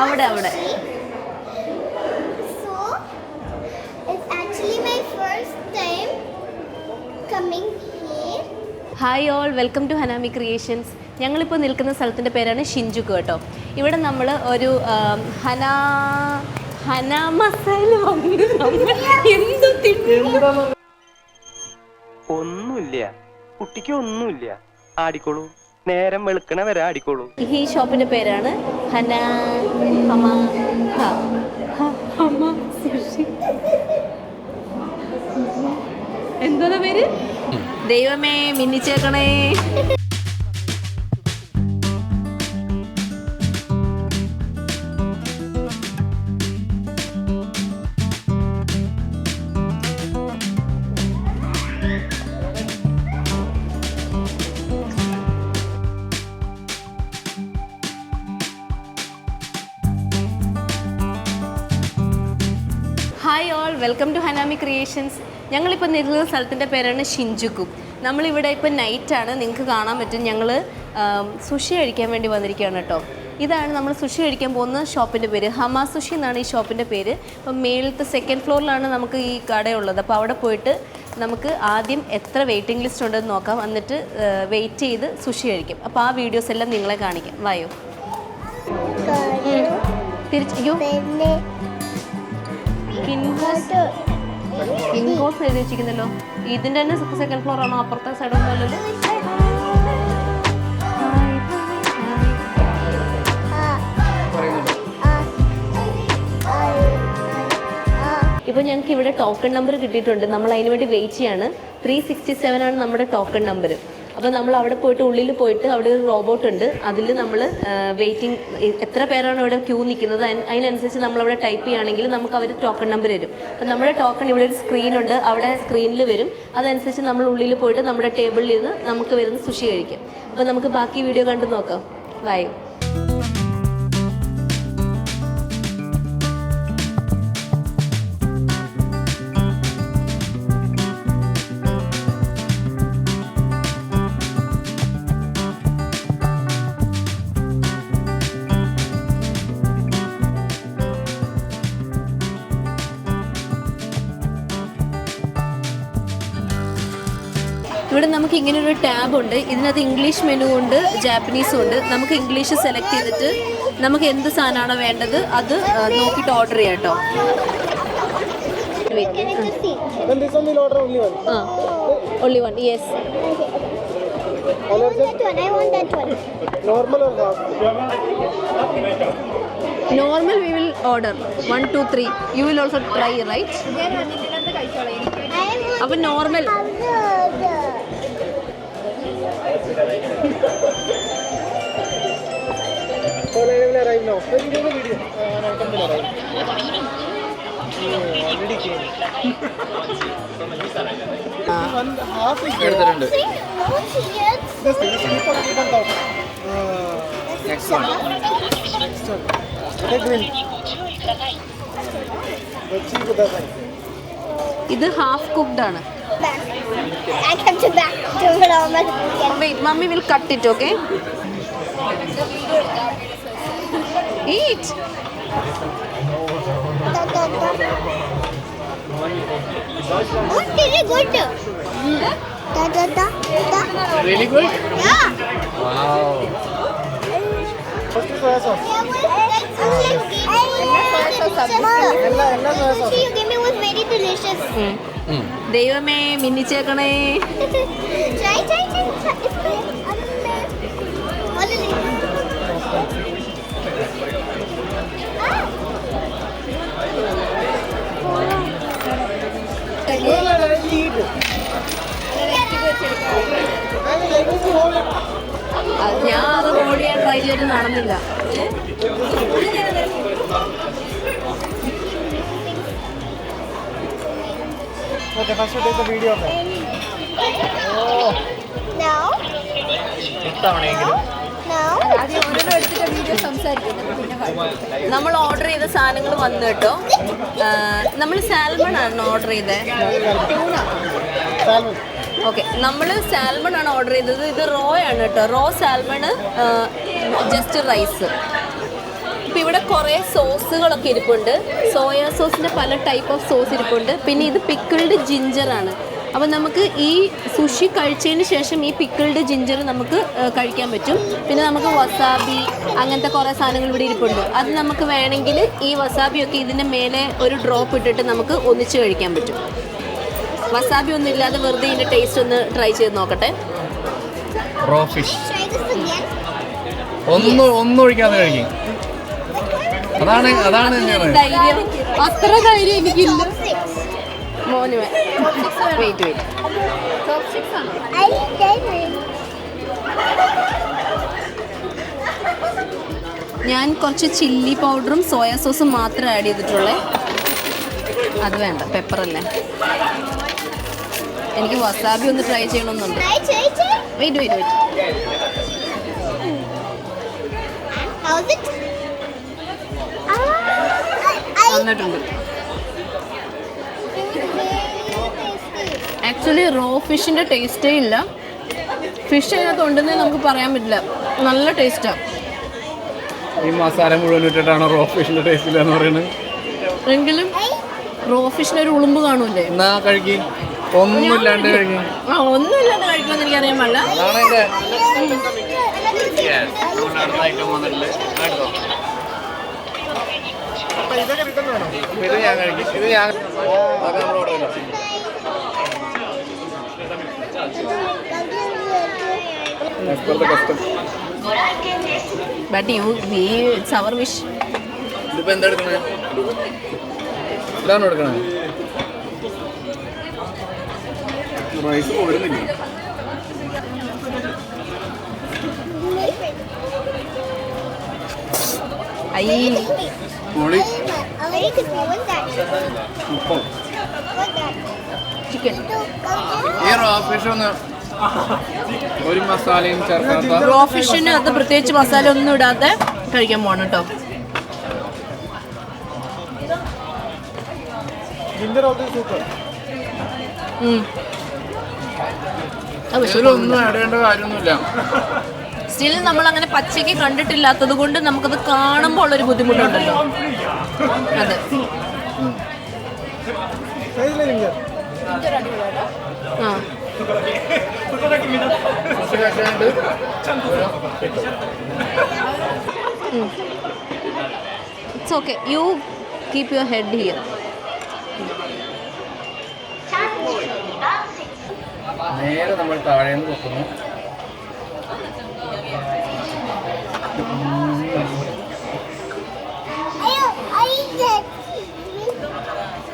അവിടെ അവിടെ. So it's actually my first time coming here. Hi all, welcome to Hanami Creations. ഞങ്ങളിപ്പോൾ നിൽക്കുന്ന സ്ഥലത്തിൻ്റെ പേരാണ് ഷിൻജുക്കു കേട്ടോ. ഇവിടെ നമ്മൾ ഒരു ഹന മസാല വന്ന് എന്ത് ഒന്നുമില്ല, കുട്ടിക്ക് ഒന്നുമില്ല, ആടിക്കോളൂ, നേരം വെളുക്കണ വരെ ആടിക്കോളൂ. ഈ ഷോപ്പിൻ്റെ പേരാണ് എന്താ പേര്? ദൈവമേ മിന്നിച്ചേക്കണേ. Hi all, welcome to Hanami Creations. ഞങ്ങളിപ്പോൾ നിൽക്കുന്ന സ്ഥലത്തിൻ്റെ പേരാണ് ഷിൻജുക്കു. നമ്മളിവിടെ ഇപ്പോൾ നൈറ്റാണ്, നിങ്ങൾക്ക് കാണാൻ പറ്റും. ഞങ്ങൾ സുഷി കഴിക്കാൻ വേണ്ടി വന്നിരിക്കുകയാണ് കേട്ടോ. ഇതാണ് നമ്മൾ സുഷി കഴിക്കാൻ പോകുന്ന ഷോപ്പിൻ്റെ പേര്. ഹമാ സുഷി എന്നാണ് ഈ ഷോപ്പിൻ്റെ പേര്. അപ്പം മേളത്തെ സെക്കൻഡ് ഫ്ലോറിലാണ് നമുക്ക് ഈ കടയുള്ളത്. അപ്പോൾ അവിടെ പോയിട്ട് നമുക്ക് ആദ്യം എത്ര വെയിറ്റിംഗ് ലിസ്റ്റ് ഉണ്ടെന്ന് നോക്കാം. എന്നിട്ട് വെയിറ്റ് ചെയ്ത് സുഷി കഴിക്കും. അപ്പോൾ ആ വീഡിയോസ് എല്ലാം നിങ്ങളെ കാണിക്കാം. വായോ തിരിച്ചോ. ഇൻകോസ് എഴുതി വെച്ചിരിക്കുന്നല്ലോ. ഇതിൻ്റെ തന്നെ സെക്കൻഡ് ഫ്ലോർ ആണോ? അപ്പുറത്തെ സൈഡ് ഒന്നുമല്ലല്ലോ. ഇപ്പോൾ ഞങ്ങൾക്ക് ഇവിടെ ടോക്കൺ നമ്പർ കിട്ടിയിട്ടുണ്ട്. നമ്മൾ അതിന് വേണ്ടി വെയിറ്റ് ചെയ്യാണ്. 367 ആണ് നമ്മുടെ ടോക്കൺ നമ്പർ. അപ്പോൾ നമ്മൾ അവിടെ പോയിട്ട് ഉള്ളിൽ പോയിട്ട് അവിടെ ഒരു റോബോട്ട് ഉണ്ട്. അതിൽ നമ്മൾ വെയിറ്റിംഗ്, എത്ര പേരാണ് ഇവിടെ ക്യൂ നിൽക്കുന്നത് അതിനനുസരിച്ച് നമ്മളവിടെ ടൈപ്പ് ചെയ്യുകയാണെങ്കിൽ നമുക്ക് അവർ ടോക്കൺ നമ്പർ തരും. അപ്പോൾ നമ്മുടെ ടോക്കൺ ഇവിടെ ഒരു സ്ക്രീനുണ്ട്, അവിടെ സ്ക്രീനിൽ വരും. അതനുസരിച്ച് നമ്മൾ ഉള്ളിൽ പോയിട്ട് നമ്മുടെ ടേബിളിൽ നിന്ന് നമുക്ക് വരുന്ന സുഷി കഴിക്കാം. അപ്പോൾ നമുക്ക് ബാക്കി വീഡിയോ കണ്ടു നോക്കാം. വായോ. ഇവിടെ നമുക്ക് ഇങ്ങനെ ഒരു ടാബ് ഉണ്ട്. ഇതിനകത്ത് ഇംഗ്ലീഷ് മെനു ഉണ്ട്, ജാപ്പനീസും ഉണ്ട്. നമുക്ക് ഇംഗ്ലീഷ് സെലക്ട് ചെയ്തിട്ട് നമുക്ക് എന്ത് സാധനമാണോ വേണ്ടത് അത് നോക്കിയിട്ട് ഓർഡർ ചെയ്യാം കേട്ടോ. only one, yes. I want that one. Normal we will order 1 2 3. You will also try, right? അപ്പോൾ നോർമൽ. ഇത് ഹാഫ് കുക്ക്ഡ് ആണ്. Wait, mommy will cut it, okay? Eat. Oh, really good. Really good? Yeah. Wow. First soya sauce. You gave me was very delicious. ദൈവമേ മിന്നിച്ചേക്കണേ. Try. It's good. ഞാൻ അത് hold ചെയ്യാൻ try ചെയ്തിട്ട് നടന്നില്ല. Okay, first you take the video of that. Now. നമ്മൾ order ചെയ്ത സാധനങ്ങൾ വന്നു കേട്ടോ. നമ്മൾ സാൽമൺ ആണ് ഓർഡർ ചെയ്തത്. ഓക്കെ, നമ്മൾ സാൽമൺ ആണ് ഓർഡർ ചെയ്തത്. ഇത് റോ ആണ് കേട്ടോ. Raw salmon, just rice. ഇപ്പം ഇവിടെ കുറേ സോസുകളൊക്കെ ഇരിപ്പുണ്ട്. സോയാ സോസിൻ്റെ പല ടൈപ്പ് ഓഫ് സോസ് ഇരിപ്പുണ്ട്. പിന്നെ ഇത് പിക്കിൾഡ് ജിഞ്ചറാണ്. അപ്പോൾ നമുക്ക് ഈ സുഷി കഴിച്ചതിന് ശേഷം ഈ പിക്കിൾഡ് ജിഞ്ചർ നമുക്ക് കഴിക്കാൻ പറ്റും. പിന്നെ നമുക്ക് വസാബി അങ്ങനത്തെ കുറേ സാധനങ്ങൾ ഇവിടെ ഇരിപ്പുണ്ട്. അത് നമുക്ക് വേണമെങ്കിൽ ഈ വസാബിയൊക്കെ ഇതിൻ്റെ മേലെ ഒരു ഡ്രോപ്പ് ഇട്ടിട്ട് നമുക്ക് ഒന്നിച്ച് കഴിക്കാൻ പറ്റും. വസാബി ഒന്നും ഇല്ലാതെ വെറുതെ ഇതിൻ്റെ ടേസ്റ്റ് ഒന്ന് ട്രൈ ചെയ്ത് നോക്കട്ടെ. Raw fish Try this again. ഒന്നും ഒഴിക്കാതെ കഴിക്കും. അതാണ് ഞാൻ ധൈര്യം, അത്ര ധൈര്യം എനിക്കില്ല. Top 6. മോന് വെയിറ്റ് I did it. ഞാൻ കുറച്ച് ചില്ലി പൗഡറും സോയാ സോസും മാത്രമേ ആഡ് ചെയ്തിട്ടുള്ളേ. അത് വേണ്ട, പെപ്പറല്ലേ. എനിക്ക് വസാബി ഒന്ന് ട്രൈ ചെയ്യണമെന്നുണ്ട്. Try. Wait How's it? വന്നിട്ടുണ്ട്. ആക്ച്വലി റോ ഫിഷിൻ്റെ ടേസ്റ്റേ ഇല്ല. ഫിഷ് അതിനകത്ത് ഉണ്ടെന്നേ നമുക്ക് പറയാൻ പറ്റില്ല. നല്ല ടേസ്റ്റാണ്. ഈ മസാല മുഴുവൻ ഇട്ടിട്ടാണ് റോ ഫിഷിന്റെ ടേസ്റ്റ് ഇല്ല എന്ന് പറയുന്നത്. എങ്കിലും റോ ഫിഷിനൊരു ഉളുമ്പ് കാണൂലേ? എന്നാ കഴിക്കും, ഒന്നുമില്ലാണ്ട് കഴിക്കും. ഒന്നുമില്ലാണ്ട് കഴിക്കുമെന്ന് എനിക്കറിയാൻ പാടില്ല. അതാണ് എന്റെ ഇത് ഞാൻ കഴിക്കും. ഇത് ഞാൻ കഷ്ടം. But it's our wish. ഇതിപ്പോ എന്താ എടുക്കണേ? ഇതാണോ എടുക്കണേ? റൈസ് പോരുന്നില്ല. മോളി ചിക്കൻ ഈ റോ ഫിഷ് ഒന്ന് ഒരു മസാലയും ചേർക്കാത്ത റോ ഫിഷിന് അത് പ്രത്യേകിച്ച് മസാല ഒന്നും ഇടാതെ കഴിക്കാൻ പോകണം കേട്ടോ. ഇതിലൊന്നും ആഡ് ചെയ്യേണ്ട കാര്യമൊന്നുമില്ല. സ്റ്റിൽ നമ്മൾ അങ്ങനെ പച്ചയ്ക്ക് കണ്ടിട്ടില്ലാത്തത് കൊണ്ട് നമുക്കത് കാണുമ്പോൾ ഉള്ളൊരു ബുദ്ധിമുട്ടുണ്ടല്ലോ. അതെ, ആ it's okay. You keep your head here. നേരെ നമ്മൾ താഴേന്ന് വെക്കുന്നു.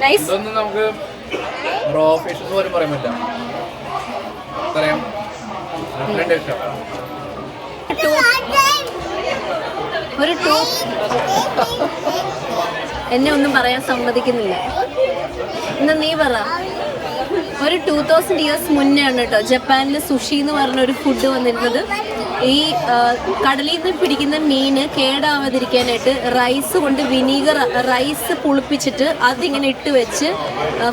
നൈസ്. ഇതൊന്നും നമുക്ക് റോ ഫിഷ് എന്ന് പോലും പറയാൻ പറ്റില്ല. പറയാം ഇഷ്ടം. ഒരു ടൂ എന്നെ ഒന്നും പറയാൻ സമ്മതിക്കുന്നില്ല. എന്നാ നീ പറ. ഒരു 2000 years മുന്നേ ആണ് കേട്ടോ ജപ്പാനിൽ സുഷി എന്ന് പറഞ്ഞൊരു ഫുഡ് വന്നിരുന്നത്. ഈ കടലിൽ നിന്ന് പിടിക്കുന്ന മീന് കേടാവാതിരിക്കാനായിട്ട് റൈസ് കൊണ്ട് റൈസ് പുളിപ്പിച്ചിട്ട് അതിങ്ങനെ ഇട്ട് വെച്ച്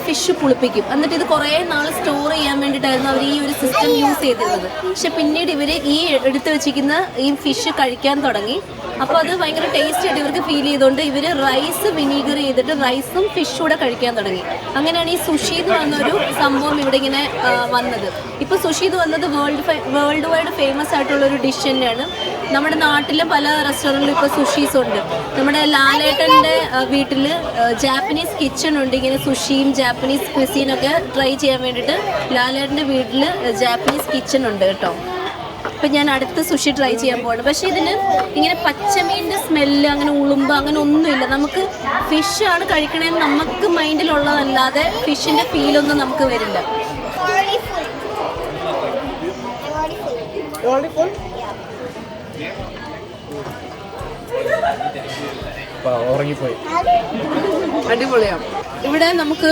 ഫിഷ് പുളിപ്പിക്കും. എന്നിട്ട് ഇത് കുറേ നാൾ സ്റ്റോർ ചെയ്യാൻ വേണ്ടിയിട്ടായിരുന്നു അവർ ഈ ഒരു സിസ്റ്റം യൂസ് ചെയ്തിരുന്നത്. പക്ഷെ പിന്നീട് ഇവർ ഈ എടുത്ത് വെച്ചിരിക്കുന്ന ഈ ഫിഷ് കഴിക്കാൻ തുടങ്ങി. അപ്പോൾ അത് ഭയങ്കര ടേസ്റ്റ് ആയിട്ട് ഇവർക്ക് ഫീൽ ചെയ്തുകൊണ്ട് ഇവർ റൈസ് വിനീഗർ ചെയ്തിട്ട് റൈസും ഫിഷും കൂടെ കഴിക്കാൻ തുടങ്ങി. അങ്ങനെയാണ് ഈ സുഷി എന്ന് പറഞ്ഞൊരു സംഭവം ഇവിടെ ഇങ്ങനെ വന്നത്. ഇപ്പോൾ സുഷി എന്ന് വന്നത് വേൾഡ് വൈഡ് ഫേമസ് ആയിട്ടുള്ളൊരു ഡിഷ് തന്നെയാണ്. നമ്മുടെ നാട്ടിലും പല റെസ്റ്റോറൻറ്റിലും ഇപ്പോൾ സുഷീസ് ഉണ്ട്. നമ്മുടെ ലാലേട്ടൻ്റെ വീട്ടിൽ ജാപ്പനീസ് കിച്ചൺ ഉണ്ട്. ഇങ്ങനെ സുഷിയും ജാപ്പനീസ് ക്വിസീനൊക്കെ ട്രൈ ചെയ്യാൻ വേണ്ടിയിട്ട് ലാലേട്ടൻ്റെ വീട്ടിൽ ജാപ്പനീസ് കിച്ചൺ ഉണ്ട് കേട്ടോ. അപ്പം ഞാൻ അടുത്ത സുഷി ട്രൈ ചെയ്യാൻ പോവാണ്. പക്ഷേ ഇതിന് ഇങ്ങനെ പച്ചമീൻ്റെ സ്മെല്ല് അങ്ങനെ ഉളുമ്പ് അങ്ങനെ ഒന്നുമില്ല. നമുക്ക് ഫിഷാണ് കഴിക്കണേന്ന് നമുക്ക് മൈൻഡിലുള്ളതല്ലാതെ ഫിഷിൻ്റെ ഫീലൊന്നും നമുക്ക് വരില്ല. ഉറങ്ങിപ്പോയി. അടിപൊളിയാണ്. ഇവിടെ നമുക്ക്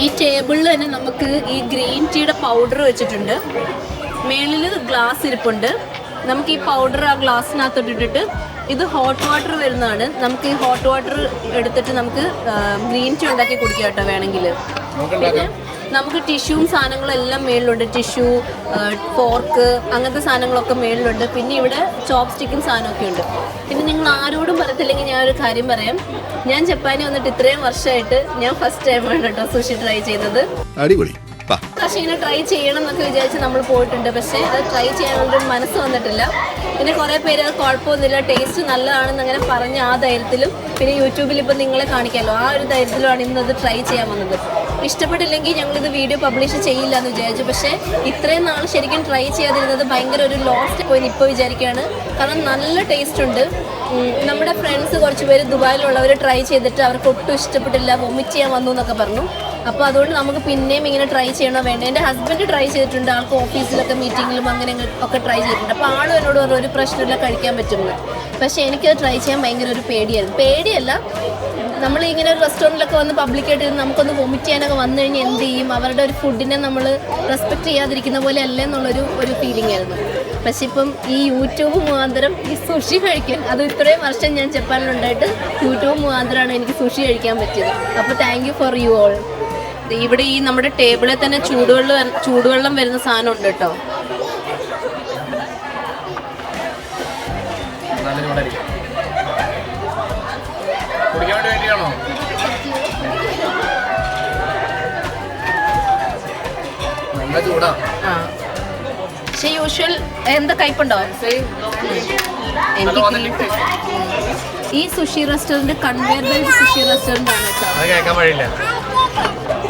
ഈ ടേബിളിൽ തന്നെ നമുക്ക് ഈ ഗ്രീൻ ടീയുടെ പൗഡർ വെച്ചിട്ടുണ്ട്. മേളിൽ ഗ്ലാസ് ഇരിപ്പുണ്ട്. നമുക്ക് ഈ പൗഡർ ആ ഗ്ലാസ്സിനകത്തോട്ട് ഇട്ടിട്ട് ഇത് ഹോട്ട് വാട്ടർ വരുന്നതാണ്. നമുക്ക് ഈ ഹോട്ട് വാട്ടർ എടുത്തിട്ട് നമുക്ക് ഗ്രീൻ ടീ ഉണ്ടാക്കി കുടിക്കാം കേട്ടോ വേണമെങ്കിൽ. പിന്നെ നമുക്ക് ടിഷ്യൂവും സാധനങ്ങളും എല്ലാം മേളിലുണ്ട്. ടിഷ്യൂ, ഫോർക്ക്, അങ്ങനത്തെ സാധനങ്ങളൊക്കെ മേളിലുണ്ട്. പിന്നെ ഇവിടെ ചോപ്പ് സ്റ്റിക്കും സാധനമൊക്കെ ഉണ്ട്. പിന്നെ നിങ്ങൾ ആരോടും പറയത്തില്ലെങ്കിൽ ഞാനൊരു കാര്യം പറയാം. ഞാൻ ജപ്പാനിൽ വന്നിട്ട് ഇത്രയും വർഷമായിട്ട് ഞാൻ ഫസ്റ്റ് ടൈമാണ് കേട്ടോ സുഷി ട്രൈ ചെയ്യുന്നത്. അടിപൊളി. പക്ഷേ ഇങ്ങനെ ട്രൈ ചെയ്യണം എന്നൊക്കെ വിചാരിച്ച് നമ്മൾ പോയിട്ടുണ്ട്. പക്ഷേ അത് ട്രൈ ചെയ്യാനുള്ളൊരു മനസ്സ് വന്നിട്ടില്ല. പിന്നെ കുറേ പേര് അത് കുഴപ്പമൊന്നുമില്ല, ടേസ്റ്റ് നല്ലതാണെന്ന് അങ്ങനെ പറഞ്ഞ ആ ധൈര്യത്തിലും, പിന്നെ യൂട്യൂബിൽ ഇപ്പം നിങ്ങളെ കാണിക്കാമല്ലോ, ആ ഒരു ധൈര്യത്തിലുമാണ് ഇന്നത് ട്രൈ ചെയ്യാൻ വന്നത്. ഇഷ്ടപ്പെട്ടില്ലെങ്കിൽ ഞങ്ങളിത് വീഡിയോ പബ്ലിഷ് ചെയ്യില്ല എന്ന് വിചാരിച്ചു. പക്ഷേ ഇത്രയും നാൾ ശരിക്കും ട്രൈ ചെയ്യാതിരുന്നത് ഭയങ്കര ഒരു ലോസ്റ്റ് പോയി ഇപ്പോൾ വിചാരിക്കുകയാണ്. കാരണം നല്ല ടേസ്റ്റ് ഉണ്ട്. നമ്മുടെ ഫ്രണ്ട്സ് കുറച്ച് പേര് ദുബായിലുള്ളവർ ട്രൈ ചെയ്തിട്ട് അവർക്ക് ഒട്ടും ഇഷ്ടപ്പെട്ടില്ല, വൊമിറ്റ് ചെയ്യാൻ വന്നു എന്നൊക്കെ പറഞ്ഞു. അപ്പോൾ അതുകൊണ്ട് നമുക്ക് പിന്നെയും ഇങ്ങനെ ട്രൈ ചെയ്യണോ വേണ്ട. എൻ്റെ ഹസ്ബൻഡ് ട്രൈ ചെയ്തിട്ടുണ്ട്, ആൾക്ക് ഓഫീസിലൊക്കെ മീറ്റിങ്ങിലും അങ്ങനെ ഒക്കെ ട്രൈ ചെയ്തിട്ടുണ്ട്. അപ്പോൾ ആളും എന്നോട് പറഞ്ഞു ഒരു പ്രശ്നമില്ല, കഴിക്കാൻ പറ്റുമെന്ന്. പക്ഷേ എനിക്കത് ട്രൈ ചെയ്യാൻ ഭയങ്കര ഒരു പേടിയല്ല. നമ്മളിങ്ങനെ ഒരു റെസ്റ്റോറൻറ്റിലൊക്കെ വന്ന് പബ്ലിക്കായിട്ട് നമുക്കൊന്ന് വൊമിറ്റ് ചെയ്യാനൊക്കെ വന്നു കഴിഞ്ഞാൽ എന്ത് ചെയ്യും? അവരുടെ ഒരു ഫുഡിനെ നമ്മൾ റെസ്പെക്റ്റ് ചെയ്യാതിരിക്കുന്ന പോലെ അല്ലേ എന്നുള്ളൊരു ഫീലിംഗ് ആയിരുന്നു. പക്ഷെ ഇപ്പം ഈ യൂട്യൂബ് മുഖാന്തരം ഈ സുഷി കഴിക്കാൻ, അത് ഇത്രയും വർഷം ഞാൻ ജപ്പാനിലുണ്ടായിട്ട് യൂട്യൂബ് മുഖാന്തരമാണ് എനിക്ക് സുഷി കഴിക്കാൻ പറ്റിയത്. അപ്പോൾ thank you for you all. ഇവിടെ ഈ നമ്മുടെ ടേബിളിൽ തന്നെ ചൂടുവെള്ളം വരുന്ന സാധനം ഉണ്ട് കേട്ടോ. പക്ഷെ യൂഷ്വൽ എന്താ കയ്പുണ്ടോ? എനിക്ക് ഈ sushi restaurant conveyor belt sushi restaurant ആണ് കേട്ടോ.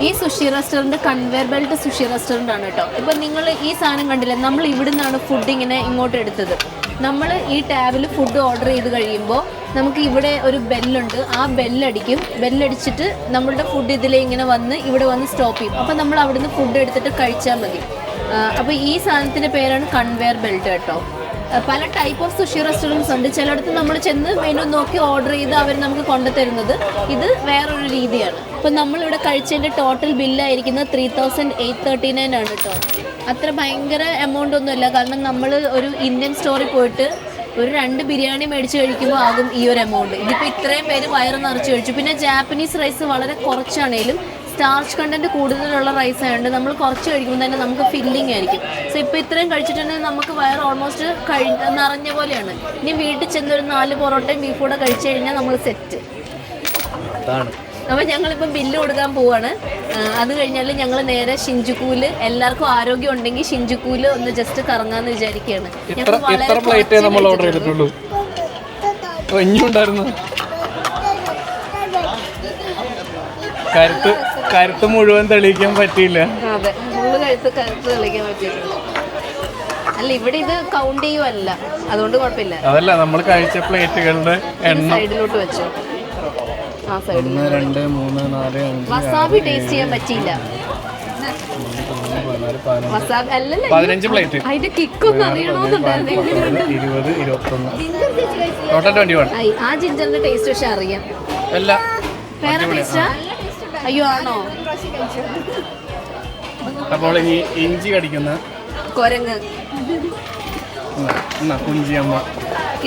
ഈ sushi restaurant conveyor belt sushi restaurant ആണ് കേട്ടോ. ഇപ്പം നിങ്ങൾ ഈ സാധനം കണ്ടില്ലേ, നമ്മൾ ഇവിടെ നിന്നാണ് ഫുഡ് ഇങ്ങനെ ഇങ്ങോട്ട് എടുത്തത്. നമ്മൾ ഈ ടാബിൽ ഫുഡ് ഓർഡർ ചെയ്ത് കഴിയുമ്പോൾ നമുക്ക് ഇവിടെ ഒരു ബെല്ലുണ്ട്. ആ ബെല്ലടിക്കും. ബെല്ലടിച്ചിട്ട് നമ്മളുടെ ഫുഡ് ഇതിലേ ഇങ്ങനെ വന്ന് ഇവിടെ വന്ന് സ്റ്റോപ്പ് ചെയ്യും. അപ്പോൾ നമ്മൾ അവിടുന്ന് ഫുഡ് എടുത്തിട്ട് കഴിച്ചാൽ മതി. അപ്പോൾ ഈ സാധനത്തിൻ്റെ പേരാണ് കൺവെയർ ബെൽറ്റ് കേട്ടോ. പല ടൈപ്പ് ഓഫ് സുഷി റെസ്റ്റോറൻറ്റ്സ് ഉണ്ട്. ചിലയിടത്ത് നമ്മൾ ചെന്ന് മെനു നോക്കി ഓർഡർ ചെയ്ത് അവർ നമുക്ക് കൊണ്ടുതരുന്നത്. ഇത് വേറൊരു രീതിയാണ്. അപ്പോൾ നമ്മളിവിടെ കഴിച്ചതിൻ്റെ ടോട്ടൽ ബില്ലായിരിക്കുന്നത് 3839 ആണ് കേട്ടോ. അത്ര ഭയങ്കര എമൗണ്ട് ഒന്നുമില്ല. കാരണം നമ്മൾ ഒരു ഇന്ത്യൻ സ്റ്റോറിൽ പോയിട്ട് ഒരു 2 ബിരിയാണി മേടിച്ച് കഴിക്കുമ്പോൾ ആകും ഈ ഒരു എമൗണ്ട്. ഇതിപ്പോൾ ഇത്രയും പേര് വയറ് നിറച്ച് കഴിച്ചു. പിന്നെ ജാപ്പനീസ് റൈസ് വളരെ കുറച്ചാണേലും സ്റ്റാർച്ച് കണ്ടൻറ്റ് കൂടുതലുള്ള റൈസ് ആയതുകൊണ്ട് നമ്മൾ കുറച്ച് കഴിക്കുമ്പോൾ തന്നെ നമുക്ക് ഫില്ലിംഗ് ആയിരിക്കും. സോ ഇപ്പോൾ ഇത്രയും കഴിച്ചിട്ടുണ്ടെങ്കിൽ നമുക്ക് വയർ ഓൾമോസ്റ്റ് നിറഞ്ഞ പോലെയാണ്. ഇനി വീട്ടിൽ ചെന്നൊരു 4 പൊറോട്ടയും ബീഫ് കൂടെ കഴിച്ചു കഴിഞ്ഞാൽ നമ്മൾ സെറ്റ്. അപ്പോൾ ഞങ്ങളിപ്പം ബില്ല് കൊടുക്കാൻ പോവാണ്. അത് കഴിഞ്ഞാൽ ഞങ്ങൾ നേരെ ഷിൻജുക്കൂല്, എല്ലാവർക്കും ആരോഗ്യം ഉണ്ടെങ്കിൽ ഷിൻജുക്കൂല് ഒന്ന് ജസ്റ്റ് കറങ്ങാന്ന് വിചാരിക്കുകയാണ്. കരുത്ത് മുഴുവൻ തെളിയിക്കാൻ പറ്റിയില്ല. അതെ, ഫുള്ള് കരുത്ത് തെളിയിക്കാൻ പറ്റിയില്ല. അല്ല, ഇവിടെ ഇത് കൗണ്ട് ചെയ്യുമല്ല, അതുകൊണ്ട് കുഴപ്പമില്ല. അതല്ല, നമ്മൾ കഴിച്ച പ്ലേറ്റുകളുടെ എണ്ണം സൈഡിലോട്ട് വെച്ചു. ആ സൈഡിൽ 1 2 3 4 5 വസാബി ടേസ്റ്റ് ചെയ്യാൻ പറ്റിയില്ല. വസാബി അല്ലല്ല, 15 പ്ലേറ്റ്. അതിന്റെ കിക്കൊന്നും അറിയണമെന്നുണ്ടായിരുന്നു. 20 21 ടോട്ടൽ 21. ആ ജിഞ്ചറിന്റെ ടേസ്റ്റ് പക്ഷെ അറിയാം. അല്ല, വേറെ ടേസ്റ്റാ? അയ്യോ, ആണോ? അപ്പോൾ ഈ ഇഞ്ചി കടിക്കുന്ന കൊരങ്ങ് കുഞ്ചിയമ്മ.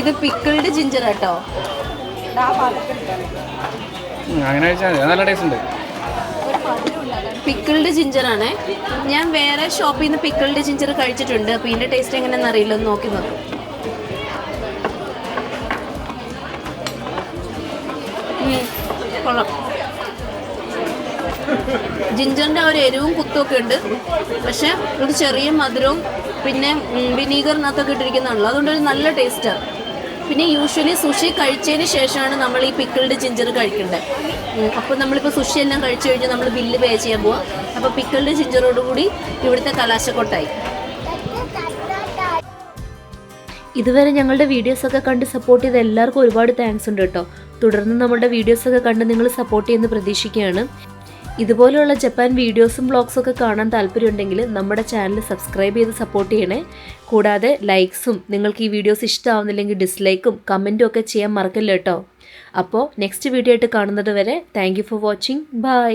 ഇത് പിക്കിൾഡ് ജിഞ്ചർ കേട്ടോ. അങ്ങനെ കഴിച്ചാൽ മതി, നല്ല ടേസ്റ്റ് ഉണ്ട്. പിക്കിൾഡ് ജിഞ്ചറാണേ. ഞാൻ വേറെ ഷോപ്പിൽ നിന്ന് പിക്കിൾഡ് ജിഞ്ചർ കഴിച്ചിട്ടുണ്ട്. അപ്പോൾ ഇതിൻ്റെ ടേസ്റ്റ് എങ്ങനെയാണെന്ന് അറിയില്ല, ഒന്ന് നോക്കി നോക്കും. കൊള്ളാം. ജിഞ്ചറിൻ്റെ ആ ഒരു എരിവും കുത്തുമൊക്കെ ഉണ്ട്. പക്ഷേ ഒരു ചെറിയ മധുരവും പിന്നെ വിനീഗറിനകത്തൊക്കെ ഇട്ടിരിക്കുന്നതാണല്ലോ, അതുകൊണ്ടൊരു നല്ല ടേസ്റ്റാണ്. പിന്നെ യൂഷ്വലി സുഷി കഴിച്ചതിന് ശേഷമാണ് നമ്മൾ ഈ പിക്കിൾഡ് ജിഞ്ചർ കഴിക്കേണ്ടത്. അപ്പോൾ നമ്മളിപ്പോൾ സുഷി എല്ലാം കഴിച്ചു കഴിഞ്ഞാൽ നമ്മൾ ബില്ല് പേ ചെയ്യാൻ പോവാം. അപ്പോൾ പിക്കിൾഡ് ജിഞ്ചറോടുകൂടി ഇവിടുത്തെ കലാശക്കൊട്ടായി. ഇതുവരെ ഞങ്ങളുടെ വീഡിയോസൊക്കെ കണ്ട് സപ്പോർട്ട് ചെയ്ത എല്ലാവർക്കും ഒരുപാട് താങ്ക്സ് ഉണ്ട് കേട്ടോ. തുടർന്ന് നമ്മുടെ വീഡിയോസൊക്കെ കണ്ട് നിങ്ങൾ സപ്പോർട്ട് ചെയ്യുമെന്ന് പ്രതീക്ഷിക്കുകയാണ്. ഇതുപോലെയുള്ള ജപ്പാൻ വീഡിയോസും വ്ളോഗ്സും ഒക്കെ കാണാൻ താല്പര്യമുണ്ടെങ്കിൽ നമ്മുടെ ചാനൽ സബ്സ്ക്രൈബ് ചെയ്ത് സപ്പോർട്ട് ചെയ്യണേ. കൂടാതെ ലൈക്സും, നിങ്ങൾക്ക് ഈ വീഡിയോസ് ഇഷ്ടമാവുന്നില്ലെങ്കിൽ ഡിസ്ലൈക്കും കമൻറ്റും ഒക്കെ ചെയ്യാൻ മറക്കല്ലോ കേട്ടോ. അപ്പോൾ നെക്സ്റ്റ് വീഡിയോ ആയിട്ട് കാണുന്നത് വരെ thank you for watching. By.